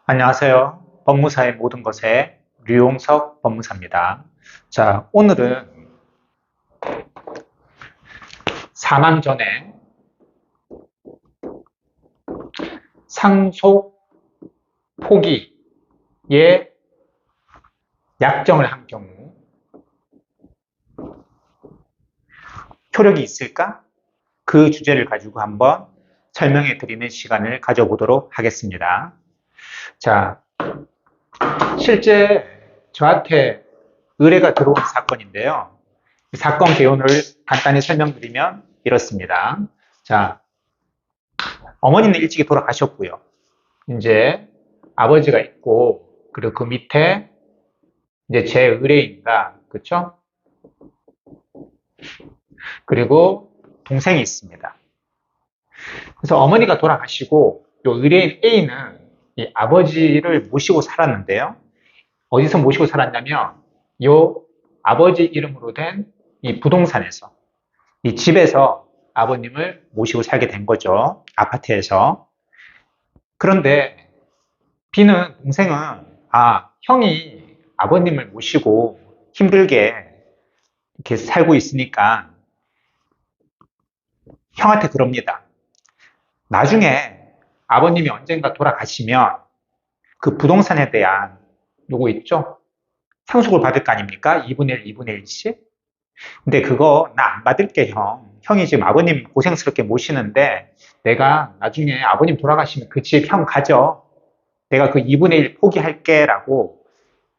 안녕하세요. 법무사의 모든 것의 류용석 법무사입니다. 자, 오늘은 사망 전에 상속 포기의 약정을 한 경우 효력이 있을까? 그 주제를 가지고 한번 설명해 드리는 시간을 가져보도록 하겠습니다. 자, 실제 저한테 의뢰가 들어온 사건인데요. 이 사건 개요를 간단히 설명드리면 이렇습니다. 자, 어머니는 일찍이 돌아가셨고요. 이제 아버지가 있고, 그리고 그 밑에 이제 제 의뢰인과, 그쵸? 그리고 동생이 있습니다. 그래서 어머니가 돌아가시고, 요 의뢰인 A는 이 아버지를 모시고 살았는데요. 어디서 모시고 살았냐면, 요 아버지 이름으로 된 이 부동산에서, 이 집에서 아버님을 모시고 살게 된 거죠. 아파트에서. 그런데 B는, 동생은, 형이 아버님을 모시고 힘들게 이렇게 살고 있으니까 형한테 그럽니다. 나중에 아버님이 언젠가 돌아가시면 그 부동산에 대한 요거 있죠? 상속을 받을 거 아닙니까? 2분의 1, 2분의 1씩? 근데 그거 나 안 받을게, 형. 형이 지금 아버님 고생스럽게 모시는데 내가 나중에 아버님 돌아가시면 그 집 형 가져. 내가 그 2분의 1 포기할게 라고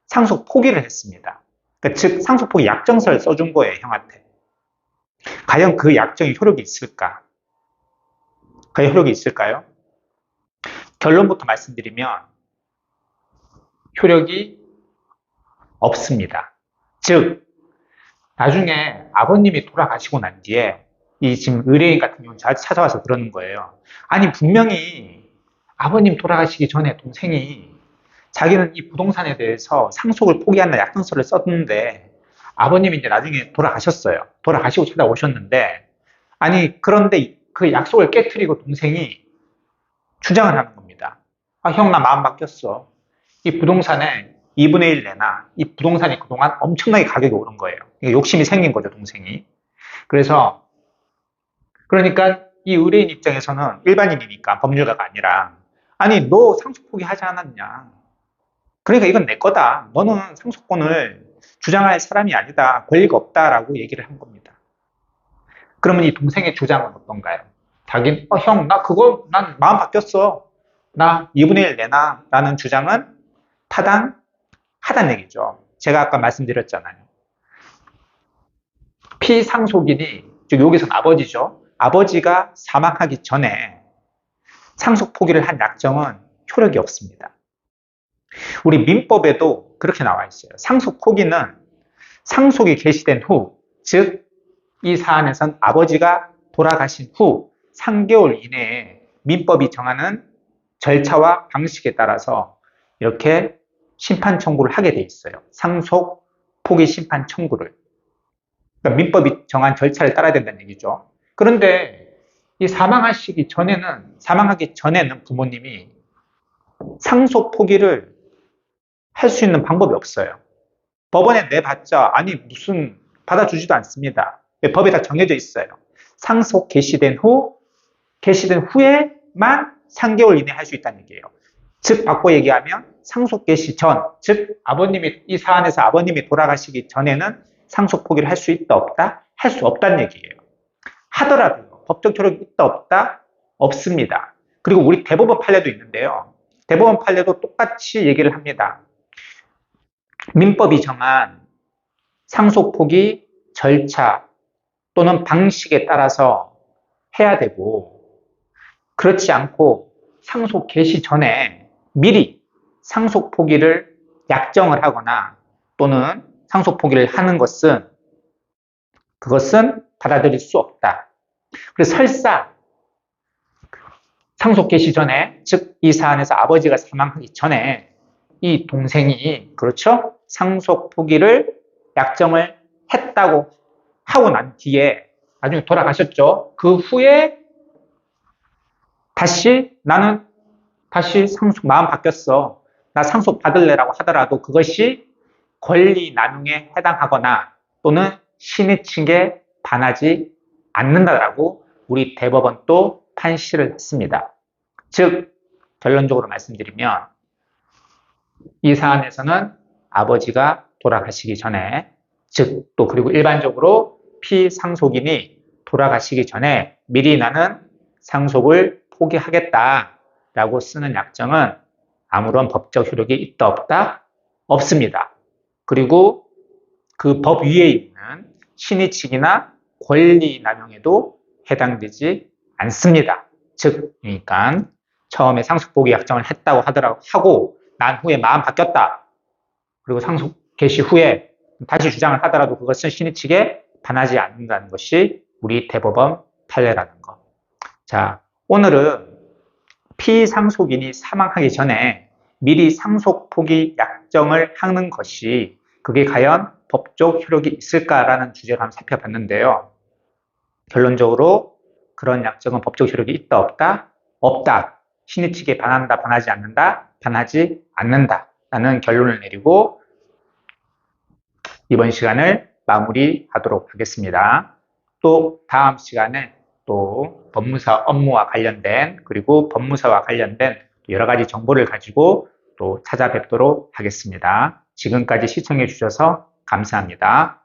상속 포기를 했습니다. 그러니까 즉 상속 포기 약정서를 써준 거예요, 형한테. 과연 그 약정이 효력이 있을까? 과연 효력이 있을까요? 결론부터 말씀드리면 효력이 없습니다. 즉 나중에 아버님이 돌아가시고 난 뒤에 이 지금 의뢰인 같은 경우는 찾아와서 그러는 거예요. 아니 분명히 아버님 돌아가시기 전에 동생이 자기는 이 부동산에 대해서 상속을 포기한다 약정서를 썼는데 아버님이 이제 나중에 돌아가셨어요. 돌아가시고 찾아오셨는데 아니 그런데 그 약속을 깨트리고 동생이 주장을 하는 겁니다. 형 나 마음 바뀌었어. 이 부동산에 2분의 1 내놔. 이 부동산이 그동안 엄청나게 가격이 오른 거예요. 욕심이 생긴 거죠, 동생이. 그래서 그러니까 이 의뢰인 입장에서는 일반인이니까 법률가가 아니라 아니 너 상속 포기하지 않았냐. 그러니까 이건 내 거다. 너는 상속권을 주장할 사람이 아니다. 권리가 없다라고 얘기를 한 겁니다. 그러면 이 동생의 주장은 어떤가요? 자기는 형, 난 마음 바뀌었어. 나 2분의 1 내놔. 라는 주장은 타당하다는 얘기죠. 제가 아까 말씀드렸잖아요. 피상속인이, 즉 여기서는 아버지죠. 아버지가 사망하기 전에 상속 포기를 한 약정은 효력이 없습니다. 우리 민법에도 그렇게 나와 있어요. 상속 포기는 상속이 개시된 후, 즉 이 사안에선 아버지가 돌아가신 후 3개월 이내에 민법이 정하는 절차와 방식에 따라서 이렇게 심판 청구를 하게 돼 있어요. 상속 포기 심판 청구를. 그러니까 민법이 정한 절차를 따라야 된다는 얘기죠. 그런데 이 사망하기 전에는 부모님이 상속 포기를 할 수 있는 방법이 없어요. 법원에 내봤자 아니 무슨 받아주지도 않습니다. 법에 다 정해져 있어요. 상속 개시된 후에만 3개월 이내에 할 수 있다는 얘기예요. 즉 바꿔 얘기하면 상속 개시 전, 즉 이 사안에서 아버님이 돌아가시기 전에는 상속 포기를 할 수 있다 없다? 할 수 없다는 얘기예요. 하더라도 법적 효력이 있다 없다? 없습니다. 그리고 우리 대법원 판례도 있는데요. 대법원 판례도 똑같이 얘기를 합니다. 민법이 정한 상속 포기 절차 또는 방식에 따라서 해야 되고 그렇지 않고 상속 개시 전에 미리 상속 포기를 약정을 하거나 또는 상속 포기를 하는 그것은 받아들일 수 없다. 그래서 설사 상속 개시 전에, 즉 이 사안에서 아버지가 사망하기 전에 이 동생이 그렇죠? 상속 포기를 약정을 했다고 하고 난 뒤에 나중에 돌아가셨죠. 그 후에 나는 다시 마음 바뀌었어. 나 상속 받을래라고 하더라도 그것이 권리 남용에 해당하거나 또는 신의칙에 반하지 않는다라고 우리 대법원 또 판시를 했습니다. 즉, 결론적으로 말씀드리면 이 사안에서는 아버지가 돌아가시기 전에, 즉, 또 그리고 일반적으로 피상속인이 돌아가시기 전에 미리 나는 상속을 포기하겠다라고 쓰는 약정은 아무런 법적 효력이 있다 없다? 없습니다. 그리고 그 법 위에 있는 신의칙이나 권리 남용에도 해당되지 않습니다. 즉, 그러니까 처음에 상속 포기 약정을 했다고 하고 난 후에 마음 바뀌었다. 그리고 상속 개시 후에 다시 주장을 하더라도 그것은 신의칙에 반하지 않는다는 것이 우리 대법원 판례라는 것. 자, 오늘은 피상속인이 사망하기 전에 미리 상속 포기 약정을 하는 것이 그게 과연 법적 효력이 있을까라는 주제를 한번 살펴봤는데요. 결론적으로 그런 약정은 법적 효력이 있다 없다? 없다. 신의칙에 반한다, 반하지 않는다, 반하지 않는다라는 결론을 내리고 이번 시간을 마무리하도록 하겠습니다. 또 다음 시간에 또 법무사 업무와 관련된 그리고 법무사와 관련된 여러 가지 정보를 가지고 또 찾아뵙도록 하겠습니다. 지금까지 시청해 주셔서 감사합니다.